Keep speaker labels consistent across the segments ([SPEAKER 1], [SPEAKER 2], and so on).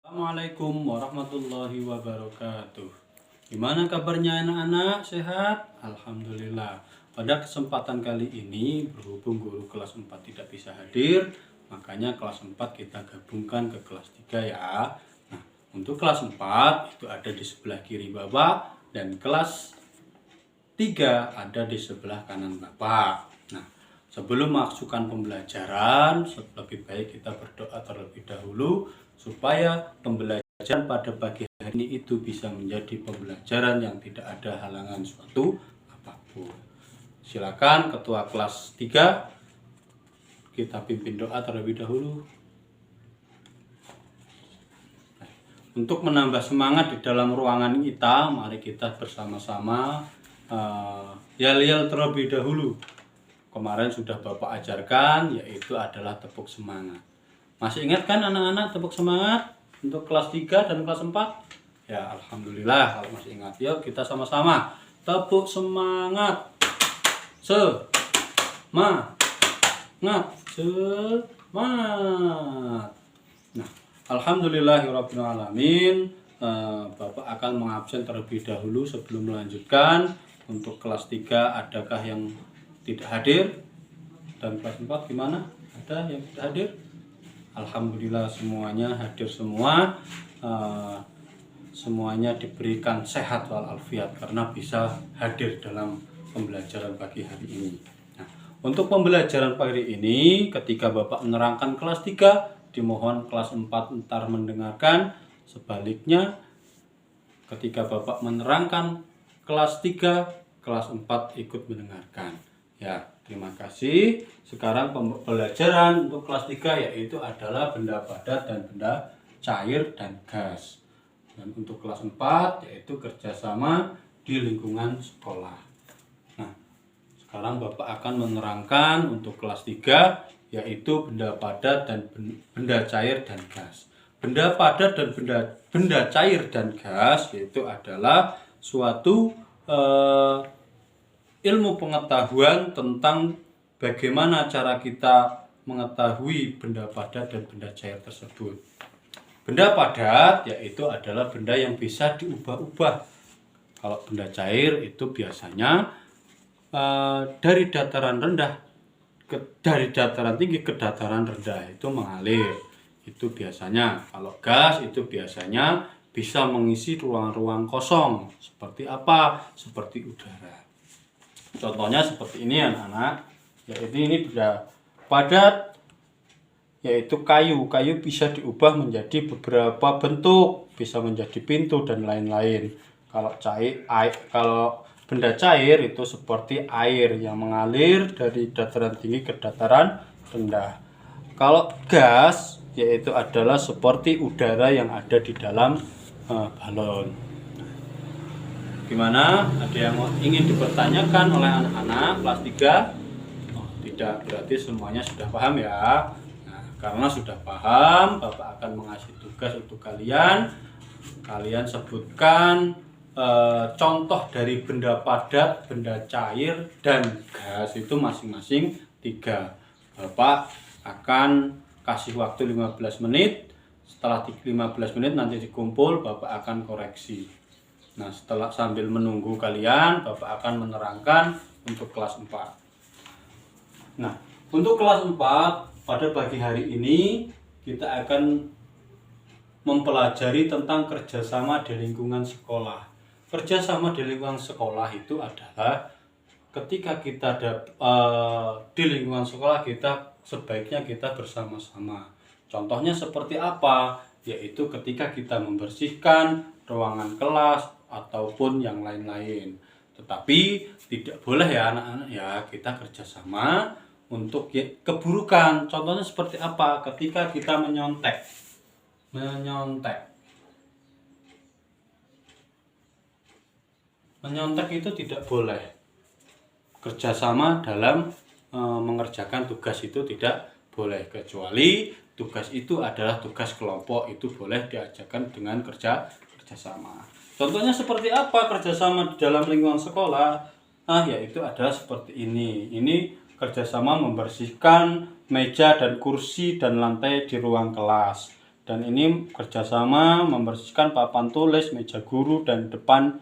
[SPEAKER 1] Assalamualaikum warahmatullahi wabarakatuh. Gimana kabarnya anak-anak? Sehat? Alhamdulillah. Pada kesempatan kali ini, berhubung guru kelas 4 tidak bisa hadir, makanya kelas 4 kita gabungkan ke kelas 3 ya. Nah, untuk kelas 4 itu ada di sebelah kiri Bapak, dan kelas 3 ada di sebelah kanan Bapak. Nah, sebelum masukkan pembelajaran, lebih baik kita berdoa terlebih dahulu supaya pembelajaran pada pagi hari ini itu bisa menjadi pembelajaran yang tidak ada halangan suatu apapun. Silakan ketua kelas 3 kita pimpin doa terlebih dahulu. Untuk menambah semangat di dalam ruangan kita, mari kita bersama-sama yel-yel terlebih dahulu. Kemarin sudah Bapak ajarkan, yaitu adalah tepuk semangat. Masih ingat kan anak-anak tepuk semangat untuk kelas 3 dan kelas 4? Ya, alhamdulillah kalau masih ingat. Yuk kita sama-sama tepuk semangat. Semangat. Semangat. Nah, alhamdulillahirabbil alamin. Bapak akan mengabsen terlebih dahulu sebelum melanjutkan. Untuk kelas 3 adakah yang tidak hadir? Dan kelas 4 gimana? Ada yang tidak hadir? Alhamdulillah semuanya hadir semua. Semuanya diberikan sehat walafiat karena bisa hadir dalam pembelajaran pagi hari ini. Nah, untuk pembelajaran pagi hari ini ketika Bapak menerangkan kelas 3, dimohon kelas 4 ntar mendengarkan. Sebaliknya ketika Bapak menerangkan kelas 3, kelas 4 ikut mendengarkan. Ya, terima kasih. Sekarang pembelajaran untuk kelas 3 yaitu adalah benda padat dan benda cair dan gas. Dan untuk kelas 4 yaitu kerjasama di lingkungan sekolah. Nah, sekarang Bapak akan menerangkan untuk kelas 3 yaitu benda padat dan benda cair dan gas. Benda padat dan benda cair dan gas yaitu adalah suatu ilmu pengetahuan tentang bagaimana cara kita mengetahui benda padat dan benda cair tersebut. Benda padat yaitu adalah benda yang bisa diubah-ubah. Kalau benda cair itu biasanya dari dataran tinggi ke dataran rendah itu mengalir. Itu biasanya. Kalau gas itu biasanya bisa mengisi ruang-ruang kosong. Seperti apa? Seperti udara. Contohnya seperti ini anak-anak, yaitu ini benda padat, yaitu kayu. Kayu bisa diubah menjadi beberapa bentuk, bisa menjadi pintu dan lain-lain. Kalau benda cair itu seperti air yang mengalir dari dataran tinggi ke dataran rendah. Kalau gas yaitu adalah seperti udara yang ada di dalam balon. Gimana? Ada yang ingin dipertanyakan oleh anak-anak kelas 3? Oh, tidak, berarti semuanya sudah paham ya. Nah, karena sudah paham, Bapak akan mengasih tugas untuk kalian. Kalian sebutkan contoh dari benda padat, benda cair, dan gas itu masing-masing 3. Bapak akan kasih waktu 15 menit. Setelah 15 menit nanti dikumpul, Bapak akan koreksi. Nah, setelah sambil menunggu kalian, Bapak akan menerangkan untuk kelas 4. Nah, untuk kelas 4 pada pagi hari ini kita akan mempelajari tentang kerjasama di lingkungan sekolah. Kerjasama di lingkungan sekolah itu adalah ketika kita di lingkungan sekolah kita sebaiknya kita bersama-sama. Contohnya seperti apa? Yaitu ketika kita membersihkan ruangan kelas ataupun yang lain-lain. Tetapi tidak boleh ya anak-anak ya kita kerjasama untuk keburukan. Contohnya seperti apa? Ketika kita menyontek. Menyontek itu tidak boleh. Kerjasama dalam mengerjakan tugas itu tidak boleh, kecuali tugas itu adalah tugas kelompok, itu boleh diajarkan dengan kerjasama. Contohnya seperti apa kerjasama di dalam lingkungan sekolah? Nah, yaitu adalah seperti ini. Ini kerjasama membersihkan meja dan kursi dan lantai di ruang kelas. Dan ini kerjasama membersihkan papan tulis, meja guru, dan depan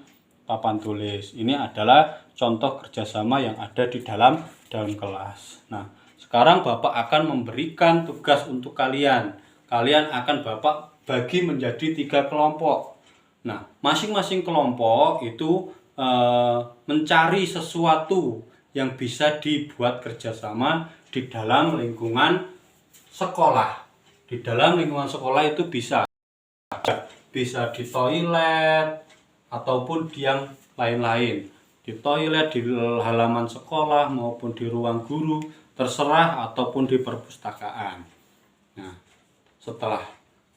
[SPEAKER 1] papan tulis. Ini adalah contoh kerjasama yang ada di dalam kelas. Nah, sekarang Bapak akan memberikan tugas untuk kalian. Kalian akan Bapak bagi menjadi 3 kelompok. Nah, masing-masing kelompok itu mencari sesuatu yang bisa dibuat kerjasama di dalam lingkungan sekolah. Di dalam lingkungan sekolah itu bisa di toilet ataupun di yang lain-lain. Di toilet, di halaman sekolah maupun di ruang guru, terserah, ataupun di perpustakaan. Nah, setelah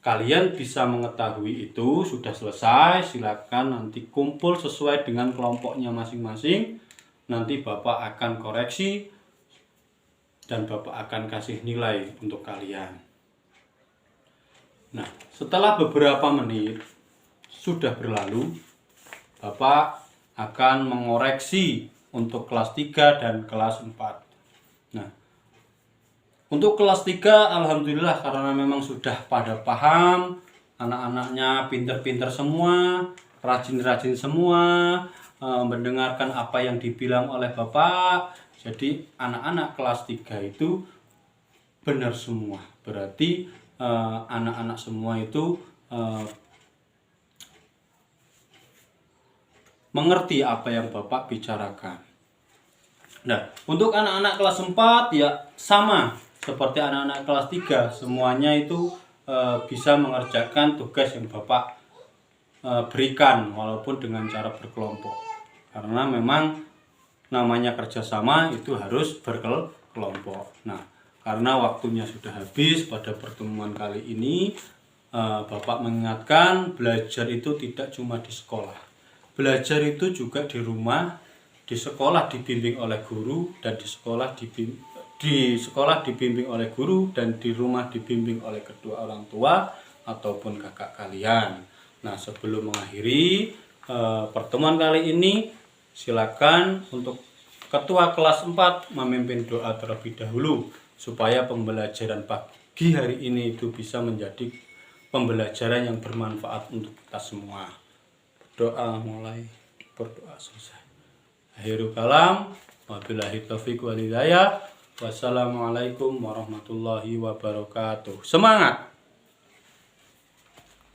[SPEAKER 1] kalian bisa mengetahui itu sudah selesai, silakan nanti kumpul sesuai dengan kelompoknya masing-masing. Nanti Bapak akan koreksi dan Bapak akan kasih nilai untuk kalian. Nah, setelah beberapa menit sudah berlalu, Bapak akan mengoreksi untuk kelas 3 dan kelas 4. Nah, untuk kelas 3 alhamdulillah karena memang sudah pada paham, anak-anaknya pinter-pinter semua, rajin-rajin semua, mendengarkan apa yang dibilang oleh Bapak. Jadi anak-anak kelas 3 itu benar semua. Berarti anak-anak semua itu mengerti apa yang Bapak bicarakan. Nah, untuk anak-anak kelas 4 ya sama seperti anak-anak kelas 3, semuanya itu bisa mengerjakan tugas yang Bapak berikan walaupun dengan cara berkelompok. Karena memang namanya kerjasama itu harus berkelompok. Nah, karena waktunya sudah habis pada pertemuan kali ini, Bapak mengingatkan belajar itu tidak cuma di sekolah. Belajar itu juga di rumah, di sekolah dibimbing oleh guru, dan di sekolah dibimbing oleh guru, dan di rumah dibimbing oleh kedua orang tua ataupun kakak kalian. Nah, sebelum mengakhiri pertemuan kali ini, silakan untuk ketua kelas 4 memimpin doa terlebih dahulu supaya pembelajaran pagi hari ini itu bisa menjadi pembelajaran yang bermanfaat untuk kita semua. Doa mulai, berdoa selesai. Akhirul kalam, wabillahi taufiq wal hidayah. Wassalamualaikum warahmatullahi wabarakatuh. Semangat!